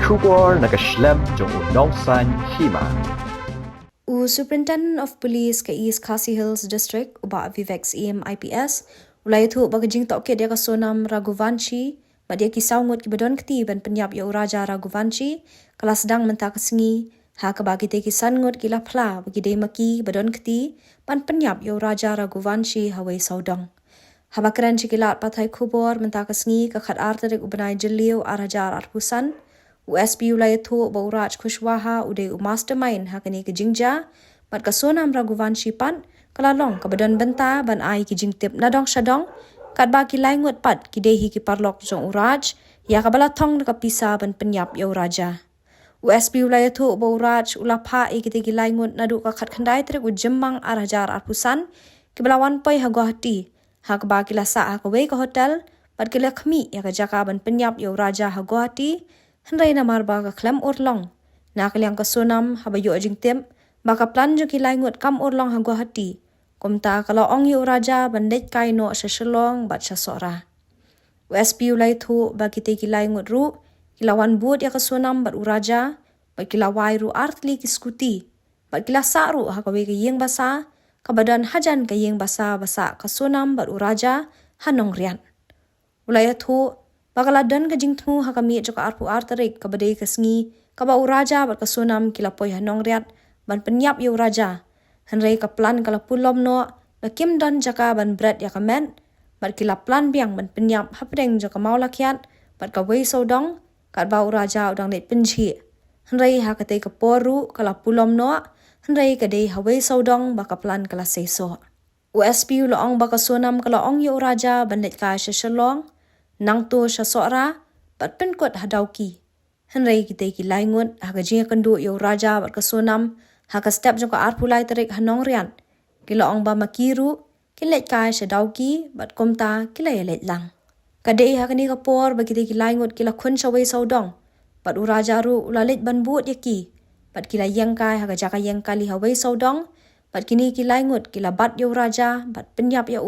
Kubor nakaslem jong unongsan Hima. Superintendent of Police ke East Khasi Hills District uba Vivex EM IPS ulai thu bagajing toke dia ka Sonam Raghuvanshi badia kisau ngut ki badon keti ban Pynïap ya Raja Raghuvanshi kala sedang menta kesengi ha ka bagi te kisan ngut kila phla bagi de maki badon keti ban Pynïap ya Raja Raghuvanshi ha Weisawdong habakran chikilat pathai khubor menta kesengi ka khat artarik ubanai jeliu arajar arpusan USP ulai thu Bauraj Kushwaha ude mastermind hakani ke jingja mat ka Sonam Raghuvanshi pan kalalong ka badan benta ban ai ki jingtip nadong shadong kat ba ki laingut pat ki dehi ki parlok jong uraj ya ka balathong ka pisa ban Pynïap ya Raja USP ulai thu Bauraj ulapha e ki te ki laingut nadu ka khat khandai trek ujemmang arajar arpusan ki balawan poi ha Guwahati ha ka ba ki lasa ha ka we ka hotel pat ki lakhmi ya ka Jaka ban Pynïap ya Raja ha Guwahati Henry na marba ka klem orlong. Nakaliang ka Sonam habayo jingtim baka plan jo kilay ngut kam orlong ha Guwahati. Kumta kalau ong yu Raja bandet kay no sa Shillong bat sa sora. USP ulay thu baki te kilay ngut ru kilawan buot ya ka Sonam bat uraja bat kilaway ru artli kiskuti bat kilasa ru ha kawe ka yeng basa kabadan hajan ka yeng basa ka Sonam bat uraja ha Nongriat. Ulay thu Bakaladan ka jingtmu ha kami joka arpu artarik ka badai ka sengi ka ba uraja bat ka Sonam kila poi ha Nongriat ban Pynïap ya Raja henrei ka plan kala pulom no ba kim dan Jaka ban Bret ya ka men bat kila plan biang ban Pynïap ha pedeng joka mau lakiat bat ka Weisawdong kat ba uraja udang net penji henrei ha ka te ka poru kala pulom no henrei ka dei ha Weisawdong ba ka plan kala seso USP uloong ba ka Sonam kala ong ya Raja ban net ka sa Shillong nang to sa sora pat penkot hadauki henrei kita ki laingut ha ka jinga kandu yo Raja bat ka Sonam ha ka step jong ka arpulai tarik ha Nongriat kila ong ba makiru kilet kai sa dauki bat komta kila yelet lang kadei ha kani ka por ba kita ki laingut kila khun sa Weisawdong bat uraja ru ulalit ban buot yaki bat kila yang kai ha ka Jaka yang kali ha Weisawdong bat kini ki laingut kila bat yo Raja bat Pynïap ya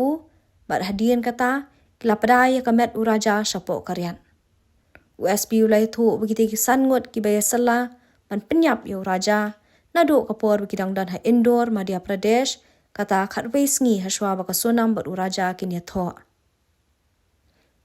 bat hadian kata kila padaya kamet uraja sapo karyan. USP ulai thu begitu kisan ngut ki baya sala ban Pynïap ya Raja nadu kapor bikidang dan ha Indore Madhya Pradesh kata khatwei sngi haswa baka Sonam bat uraja kini tho.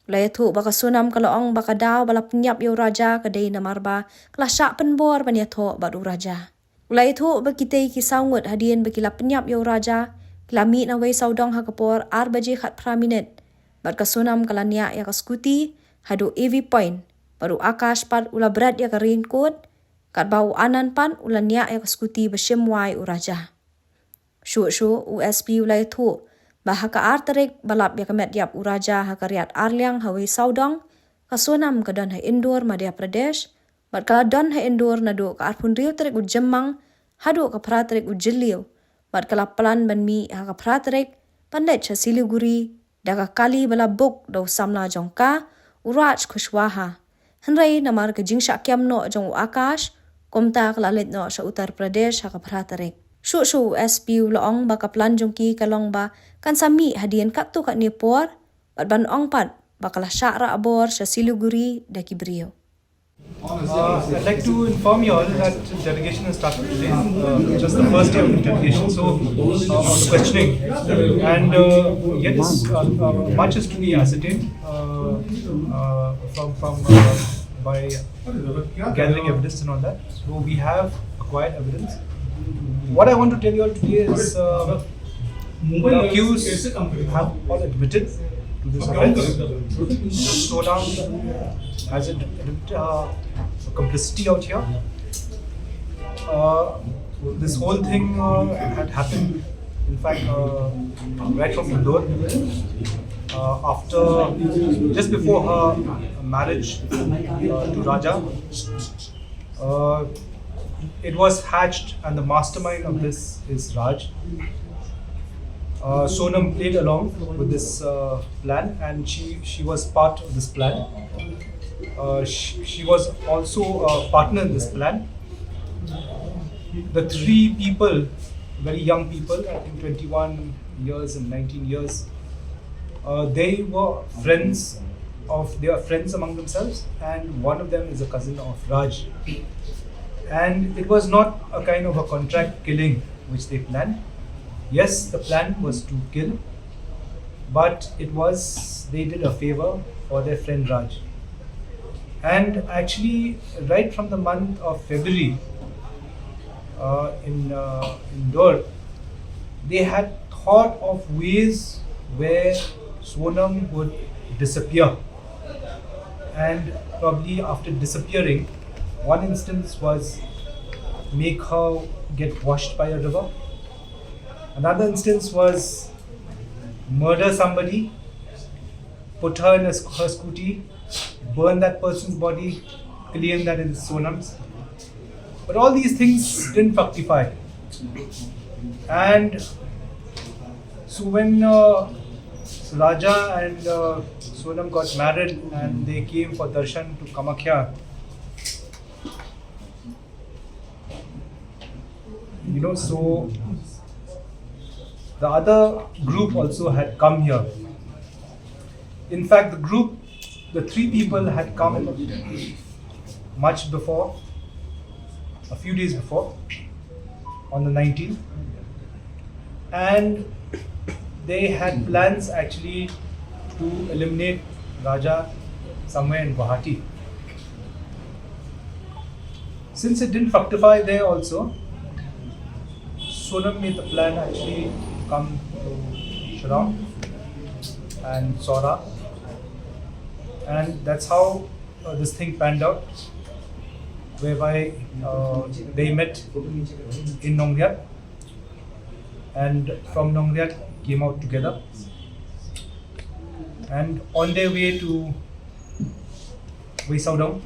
Ulai thu baka Sonam kalaong baka daw bala Pynïap ya Raja kadai namarba kala syak penbor ban ya tho bat uraja. Ulai thu begitu kisau ngut hadian bakila Pynïap ya Raja kila mi na Weisawdong ha kapor ar baje khat praminit bat ka Sonam kala niya ya ka skuti hadu EV point baru akash pat ula Bret ya ka raincoat kat bau anan pan ula niya ya ka skuti besim wai uraja shu USP ulai thu bah ka artarik balap ya ka Metïap uraja ha ka riat arliang ha Weisawdong ka Sonam ka dan ha Indore Madhya Pradesh bat kala dan ha Indore nadu ka arpun riu tarik ujemmang hadu ka pratarik ujeliu bat kala plan ban mi ha ka pratarik pandet sa Siliguri daga kali bala buk daw samla jongka Uraj Kushwaha henrei namar ka jingsha kiam no jong akash komta kalalit no sa Uttar Pradesh ha ka pratarik shu SP loong baka plan jongki kalong ba kan sami hadian kattu kat Nepor bat ban ong pat bakala syara abor sa Siliguri daki brio. I'd like to inform you all that delegation has started today, just the first day of the delegation, so on the questioning. And yet much is to be ascertained by gathering evidence and all that. So we have acquired evidence. What I want to tell you all today is the accused have all admitted to this offense. Sonam has complicity out here. This whole thing had happened, in fact, right from Indore. After, just before her marriage to Raja, it was hatched, and the mastermind of this is Raj. Sonam played along with this plan, and she was part of this plan. She was also a partner in this plan. The three people, very young people, I think 21 years and 19 years, they were friends they are friends among themselves, and one of them is a cousin of Raj. And it was not a kind of a contract killing which they planned. Yes, the plan was to kill, but they did a favor for their friend Raj. And actually, right from the month of February in Indore, they had thought of ways where Sonam would disappear. And probably after disappearing, one instance was make her get washed by a river. Another instance was murder somebody, put her in her scooty, burn that person's body, claim that it is Sonam's. But all these things didn't fructify. And so when Raja and Sonam got married and they came for darshan to Kamakhya, so the other group also had come here. In fact, the three people had come much before, a few days before, on the 19th. And they had plans actually to eliminate Raja somewhere in Guwahati. Since it didn't fructify there also, Sonam made the plan actually come to Shillong and Sora, and that's how this thing panned out, whereby they met in Nongriat, and from Nongriat came out together, and on their way to Weisawdong,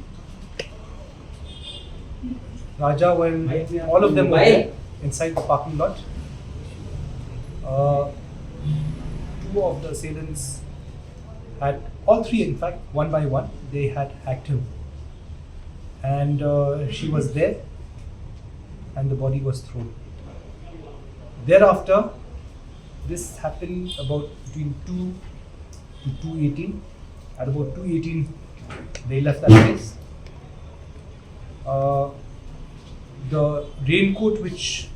Raja, when all of them were there inside the parking lot, two of the assailants had, all three in fact, one by one, they had hacked him. And she was there, and the body was thrown. Thereafter, this happened about between 2 to 2:18. At about 2:18, they left that place. The raincoat which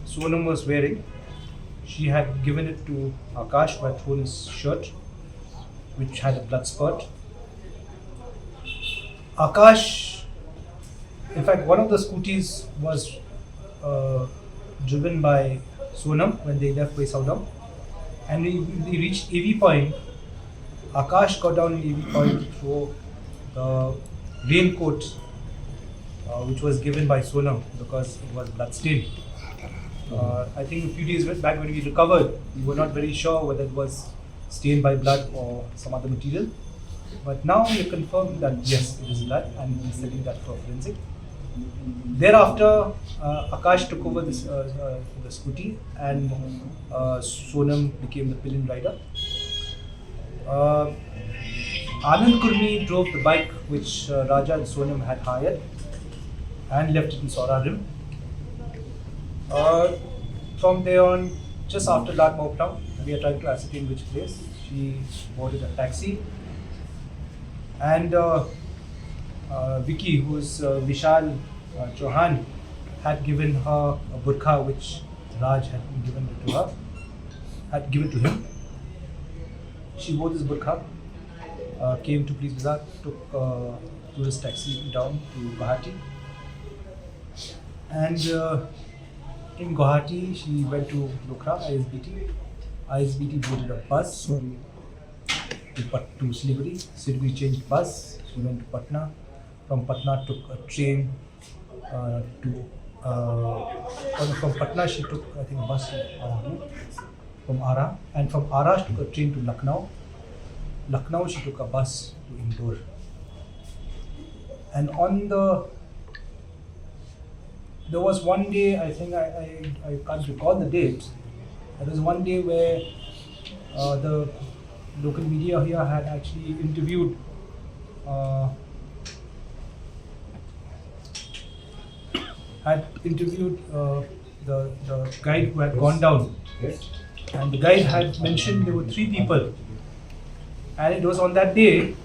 Sonam was wearing, she had given it to Akash, who had thrown his shirt, which had a blood spurt. Akash, in fact, one of the scooties was driven by Sonam when they left Weisawdong, and when they reached AV point, Akash got down in AV point to throw the raincoat which was given by Sonam because it was bloodstained. I think a few days back when we recovered, we were not very sure whether it was stained by blood or some other material. But now we have confirmed that yes, it is blood, and we are sending that for forensic. Thereafter, Akash took over this, the scooty, and Sonam became the pillion rider. Anand Kurmi drove the bike which Raja and Sonam had hired and left it in Sora Rim. From there on, just after Latma Uptown, we are trying to ascertain which place. She boarded a taxi, and Vicky, who is Vishal Chauhan, had given her a burqa which Raj had given to her, had given to him. She wore this burqa, came to Police Bazaar, took tourist taxi down to Guwahati, and in Guwahati she went to Lukhra, ISBT. ISBT boarded a bus to Siliguri changed bus, she went to Patna. From Patna took a train from Patna she took, I think, a bus from Ara, and from Ara she took a train to Lucknow. Lucknow she took a bus to Indore. And there was one day, I think I can't recall the date, there was one day where the local media here had actually interviewed the guide who had gone down. And the guide had mentioned there were 3 people. And it was on that day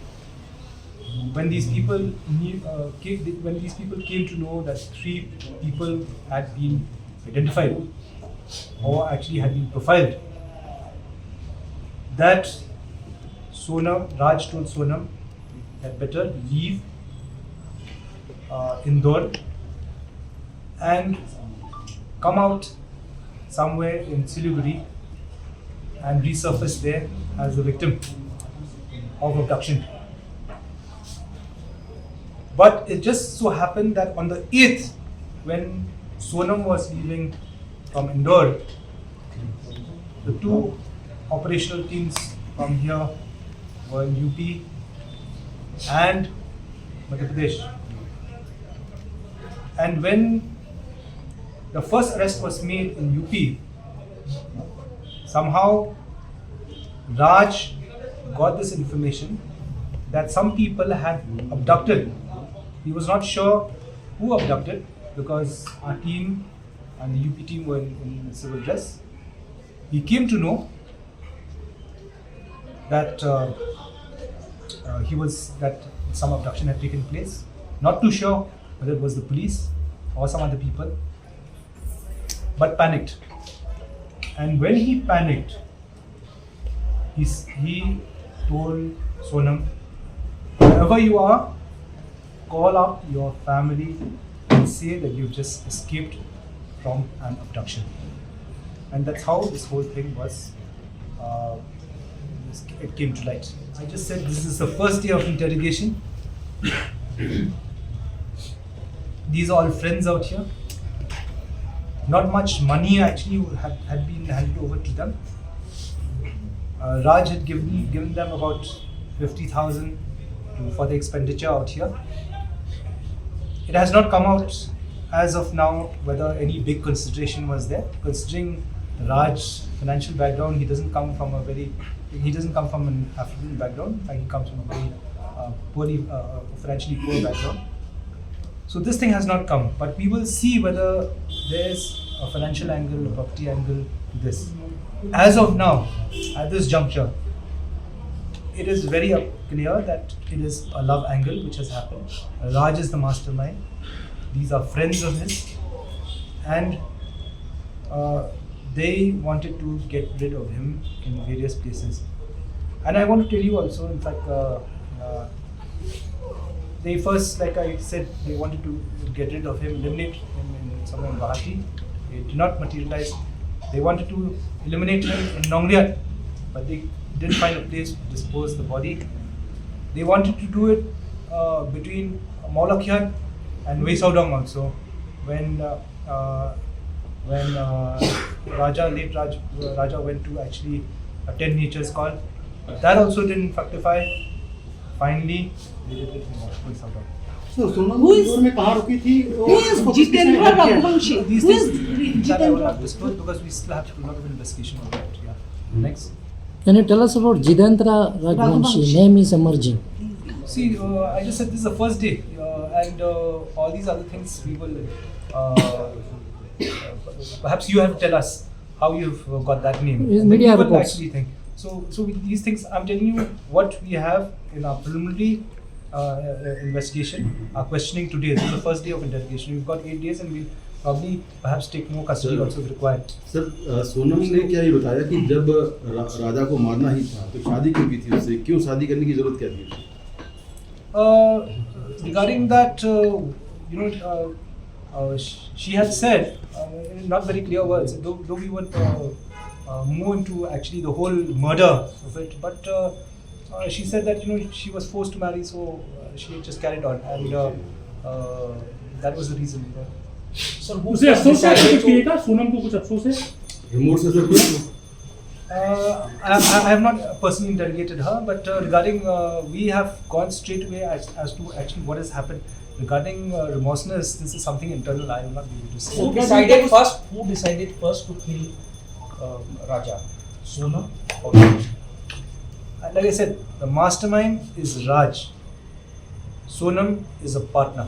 when these people came to know that 3 people had been identified or actually had been profiled, that Raj told Sonam that better leave Indore and come out somewhere in Siliguri and resurface there as the victim of abduction. But it just so happened that on the 8th, when Sonam was leaving from Indore, the 2 operational teams from here were in UP and Madhya Pradesh. And when the first arrest was made in UP, somehow Raj got this information that some people had abducted. He was not sure who abducted because our team and the UP team were in civil dress. He came to know that that some abduction had taken place. Not too sure whether it was the police or some other people, but panicked. And when he panicked, he told Sonam, wherever you are, call up your family and say that you've just escaped from an abduction. And that's how this whole thing was, it came to light. I just said this is the first day of interrogation. These are all friends out here. Not much money actually had been handed over to them. Raj had given them about 50,000 for the expenditure out here. It has not come out as of now whether any big consideration was there. Considering Raj's financial background, he doesn't come from an affluent background. In fact, he comes from a very financially poor background. So this thing has not come, but we will see whether there's a financial angle, a property angle to this. As of now, at this juncture, it is very clear that it is a love angle which has happened. Raj is the mastermind. These are friends of his, and they wanted to get rid of him in various places. And I want to tell you also, in fact, they first, like I said, they wanted to get rid of him, eliminate him in somewhere in Guwahati. It did not materialize. They wanted to eliminate him in Nongriat, but they didn't find a place to dispose the body. They wanted to do it between Maulakyat and Weisawdong also. When late Raja went to actually attend nature's call, that also didn't fructify. Finally, they did it in Weisawdong. So, Sonam Indore में कहाँ रुकी थी? Who is Jitendra Raghuvanshi? These Who is things that I will not Jitendra? disclose because we still have to do a lot of investigation on that. Yeah. Next. Can you tell us about Jitendra Raghuvanshi? Name is emerging. See, I just said this is the first day, and all these other things we will. Perhaps you have to tell us how you've got that name. Is And media we will reports. actually think. So with these things, I'm telling you what we have in our preliminary investigation, our questioning today. This is the first day of interrogation. We've got 8 days, and we'll probably perhaps take more custody also if required. Sir, Sonam ने क्या ये बताया कि जब राजा को मारना ही था तो शादी क्यों की थी उससे? क्यों शादी करने की जरूरत क्या थी? Regarding that, she had said, in not very clear words, though we won't move into actually the whole murder of it, but she said that she was forced to marry, so she just carried on, and that was the reason. Sir उसे अफसोस है कुछ किएगा सोनम को कुछ अफसोस है remote से sir कुछ? I have not personally interrogated her, but regarding we have gone straight away as to actually what has happened. Regarding remorseness, this is something internal. I will not be able to say. Who decided first to kill Raja? Sonam or me? Like I said, the mastermind is Raj. Sonam is a partner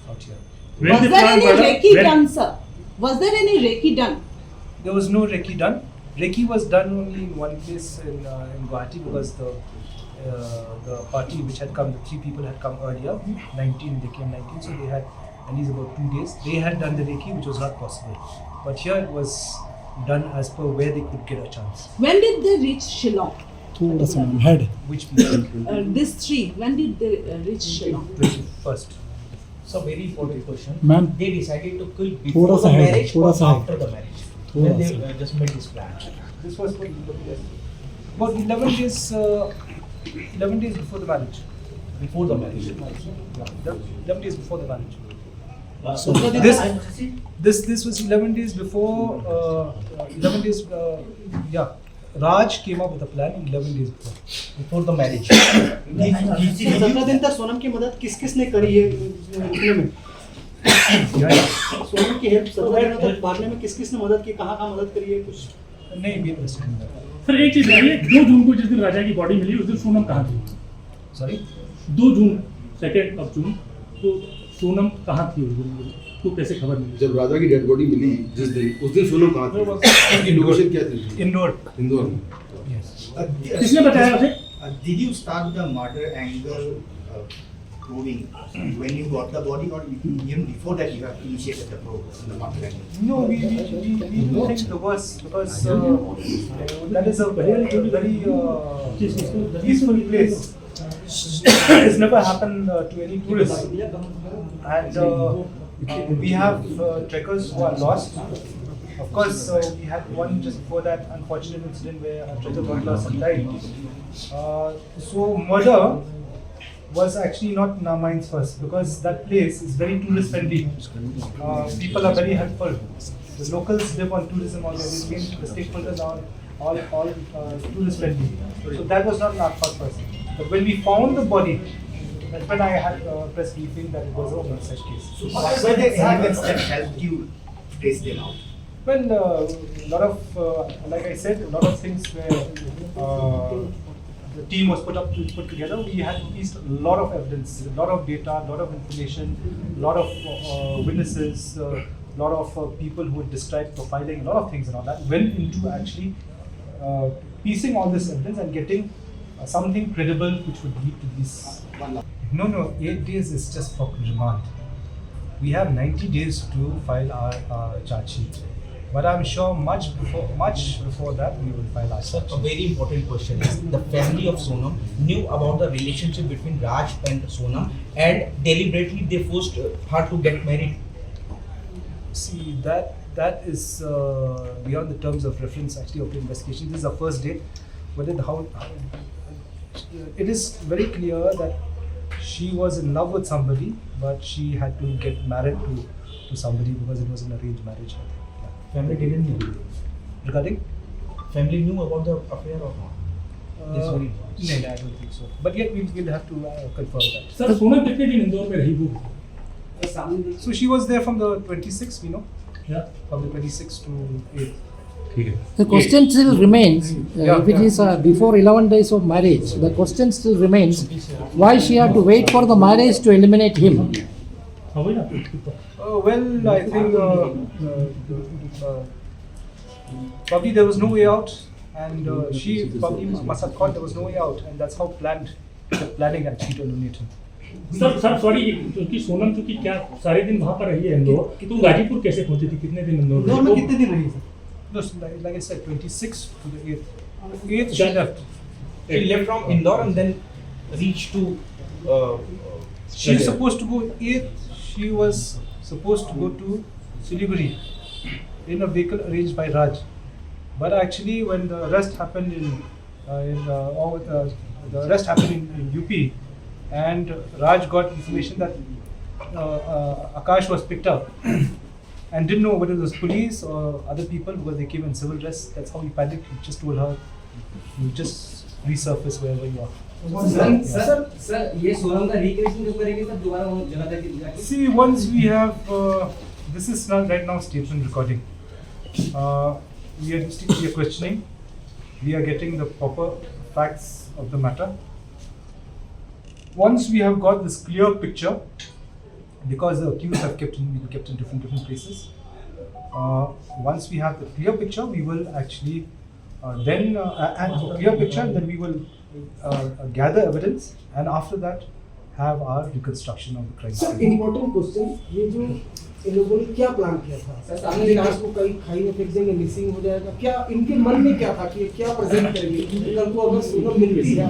out here. When Was the there plan any brother- Reiki when- done, sir? Was there any Reiki done? There was no Reiki done. Reiki was done only in one place in Guwahati because the party which had come, the 3 people had come earlier, 19, they came 19, so they had at least about 2 days. They had done the Reiki, which was not possible. But here it was done as per where they could get a chance. When did they reach Shillong? Which people? These 3, when did they reach Shillong? 21st. So very important question. Ma'am. They decided to kill Thoda before sa the hai, marriage thoda or sa hai. after the marriage? Thoda When they sa just made this plan. This was about 11 days. 11 days before the marriage. Before the marriage. 11 days before the marriage. So This was 11 days before. 11 days. Yeah, Raj came up with a plan 11 days before the marriage. 17 दिन तक सोनम की मदद किस किस ने करी है रुकने में? सोनम की हेल्प 17 दिनों तक मारने में किस किस ने मदद की, कहाँ मदद करी है कुछ? नहीं भी सर एक चीज बताइए, 2 जून को जिस दिन राजा की बॉडी मिली उस दिन सोनम कहाँ थी? सॉरी 2 जून 2 जून तो सोनम कहाँ थी उस दिन? तो कैसे खबर मिली? जब राजा की डेड बॉडी मिली जिस दिन, उस दिन सोनम कहाँ थी? उसकी लोकेशन क्या थी? इंदौर में। किसने बताया उसे? Did you start the murder angle proving when you got the body, or even before that you have initiated the probe in the murder angle? No, we think the worst because that is a very peaceful place. It's never happened to any tourist, and we have trekkers who are lost. Of course, we had one just before that unfortunate incident where a trekker got lost and died. So murder was actually not in our minds first because that place is very tourist friendly. People are very helpful. The locals live on tourism all day. The stakeholders are all tourist friendly. So that was not our thought first. But when we found the body, that's when I had a press briefing that it was a homicide case. So what were the elements that helped you trace them out? Well, a lot of, like I said, a lot of things where the team was put together. We had pieced a lot of evidence, a lot of data, a lot of information, a lot of witnesses, a lot of people who had described profiling, a lot of things and all that went into actually piecing all this evidence and getting something credible which would lead to this. No, 8 days is just for remand. We have 90 days to file our charge sheet. But I'm sure much before that we will file our charge sheet. A very important question is the family of Sonam knew about the relationship between Raj and Sonam and deliberately they forced her to get married. See, that is beyond the terms of reference actually of the investigation. This is the first date. But then how it is very clear that she was in love with somebody, but she had to get married to somebody because it was an arranged marriage. Family didn't know. Regarding? Family knew about the affair or not? No, I don't think so. But yet we will have to confirm that. Sir Sonam कितने दिन इंदौर में रही वो? So she was there from the 26th, we know. Yeah. From the 26th to 8th. The question still remains, if it is yeah. before 11 days of marriage, the question still remains, why she had to wait for the marriage to eliminate him? Well, I think probably there was no way out, and she probably must have thought there was no way out, and that's how planning actually to eliminate him. Sir sorry, क्योंकि सोनम चूंकि क्या सारे दिन वहाँ पर रही है इंदौर, तो गाजीपुर कैसे पहुँची थी? कितने दिन इंदौर में कितने दिन रही? No, like I said, 26th to the 8th. 8th she left. She left from Indore and then reached to. She was supposed to go 8th. She was supposed to go to Siliguri in a vehicle arranged by Raj. But actually, when the arrest happened the arrest happened in UP, and Raj got information that Akash was picked up. And didn't know whether it was police or other people because they came in civil dress. That's how he panicked. He just told her, "You just resurface wherever you are." Sir, ये सोनम का recreation कब करेंगे sir? दोबारा वो जगह तक? See, once we have this is not right now statement recording. We are questioning. We are getting the proper facts of the matter. Once we have got this clear picture, because the accused have been kept in different places. Once we have the clear picture, we will actually then we will gather evidence, and after that have our reconstruction of the crime sir scene. Important question, ये जो इन लोगों ने क्या plan किया था कि लाश को कहीं खाई में फेंक देंगे, मिसिंग हो जाएगा, क्या इनके मन में क्या था कि ये क्या प्रेजेंट करेंगे कल को अगर सोनम मिलती है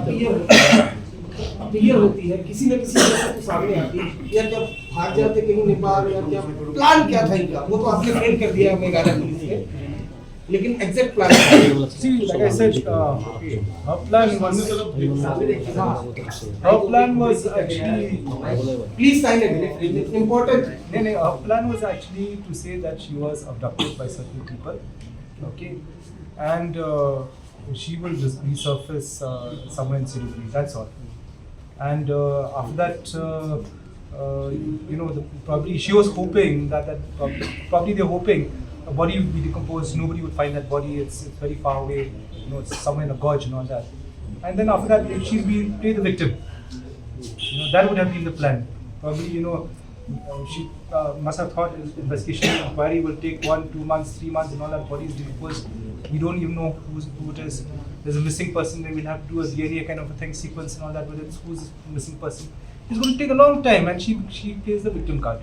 क्लियर होती है किसी न किसी तरह से तो सामने आती या क्या भाग जाते कहीं नेपाल या क्या प्लान क्या था इनका, वो तो आपने फ्रेम कर दिया मेघालय पुलिस ने, लेकिन exact plan See, like I said, her plan was actually. Please sign it, important Her plan was actually to say that she was abducted by certain people, okay, and she will just resurface somewhere in Siliguri. That's all. And after that, probably she was hoping that probably they're hoping a body would be decomposed. Nobody would find that body. It's very far away. It's somewhere in a gorge and all that. And then after that, she's been played the victim. That would have been the plan. Probably, she must have thought investigation inquiry will take 1-2 months, 3 months, and all that. Body is decomposed. We don't even know who it is. There's a missing person. Then we'll have to do a DNA kind of a thing, sequence and all that. But it's who's the missing person. It's going to take a long time, and she plays the victim card.